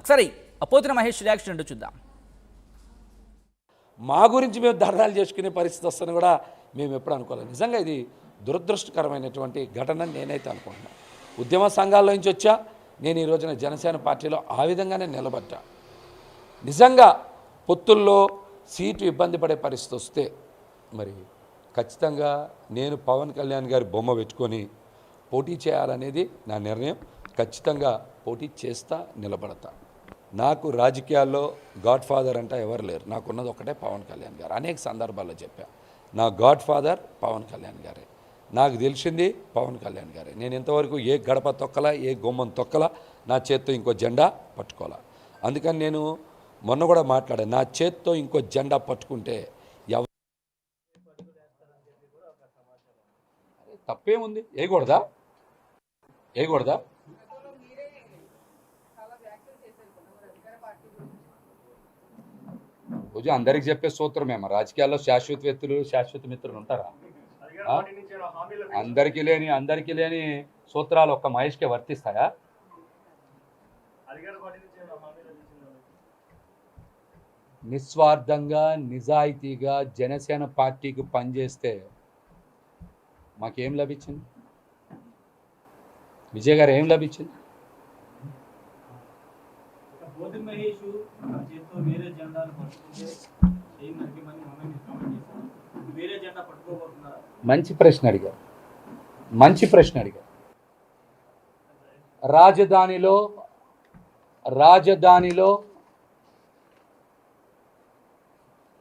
ఒకసారి అపోతిన మహేష్ రియాక్షన్ ఏంటో చూద్దాం. మా గురించి మేము ధర్నాలు చేసుకునే పరిస్థితి వస్తుందని కూడా మేము ఎప్పుడు అనుకోలేదు. నిజంగా ఇది దురదృష్టకరమైనటువంటి ఘటన నేనైతే అనుకుంటున్నాను. ఉద్యమ సంఘాల నుంచి వచ్చా, నేను ఈ రోజున జనసేన పార్టీలో ఆ విధంగానే నిలబడ్డా. నిజంగా పొత్తుల్లో సీటు ఇబ్బంది పడే పరిస్థితి వస్తే మరి ఖచ్చితంగా నేను పవన్ కళ్యాణ్ గారి బొమ్మ పెట్టుకొని పోటీ చేయాలనేది నా నిర్ణయం. ఖచ్చితంగా పోటీ చేస్తా, నిలబడతా. నాకు రాజకీయాల్లో గాడ్ ఫాదర్ అంటే ఎవరు లేరు. నాకున్నది ఒకటే పవన్ కళ్యాణ్ గారు. అనేక సందర్భాల్లో చెప్పా, నా గాడ్ ఫాదర్ పవన్ కళ్యాణ్ గారే. నాకు తెలిసింది పవన్ కళ్యాణ్ గారే. నేను ఇంతవరకు ఏ గడప తొక్కలా, ఏ గుమ్మం తొక్కలా, నా చేత్తో ఇంకో జెండా పట్టుకోవాలా. అందుకని నేను మొన్న కూడా మాట్లాడాను, నా చేత్తో ఇంకో జెండా పట్టుకుంటే తప్పేముంది? వేయకూడదా? రోజు అందరికి చెప్పే సూత్రమేమో, రాజకీయాల్లో శాశ్వత వ్యక్తులు, శాశ్వత మిత్రులు ఉంటారా? అందరికీ లేని సూత్రాలు ఒక్క మహేష్కే వర్తిస్తాయా? నిస్వార్థంగా, నిజాయితీగా జనసేన పార్టీకి పనిచేస్తే మాకేం లభించింది? విజయ్ గారు ఏం లభించింది? మంచి ప్రశ్న అడిగారు. రాజధానిలో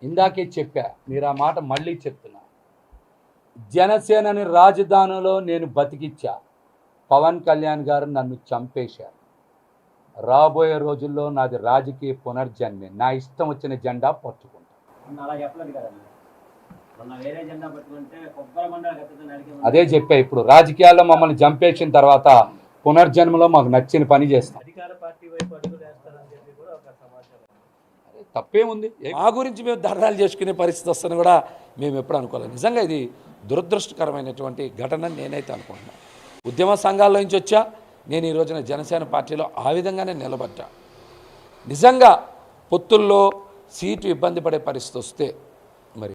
ఇందాకే చెప్పా, మీరు ఆ మాట మళ్ళీ చెప్తున్నా. జనసేనని రాజధానిలో నేను బతికిచ్చా. పవన్ కళ్యాణ్ గారు నన్ను చంపేశారు. రాబోయే రోజుల్లో నాది రాజకీయ పునర్జన్మే. నా ఇష్టం వచ్చిన జెండా పట్టుకుంటా. అదే చెప్పా, ఇప్పుడు రాజకీయాల్లో మమ్మల్ని చంపేసిన తర్వాత పునర్జన్మలో మాకు నచ్చిన పని చేస్తాం. తప్పేముంది? మా గురించి మేము ధర్నాలు చేసుకునే పరిస్థితి వస్తుందని కూడా మేము ఎప్పుడు అనుకోలేదు. నిజంగా ఇది దురదృష్టకరమైనటువంటి ఘటన నేనైతే అనుకుంటున్నాను. ఉద్యమ సంఘాల నుంచి వచ్చా, నేను ఈ రోజున జనసేన పార్టీలో ఆ విధంగానే నిలబడ్డా. నిజంగా పొత్తుల్లో సీటు ఇబ్బంది పడే పరిస్థితి వస్తే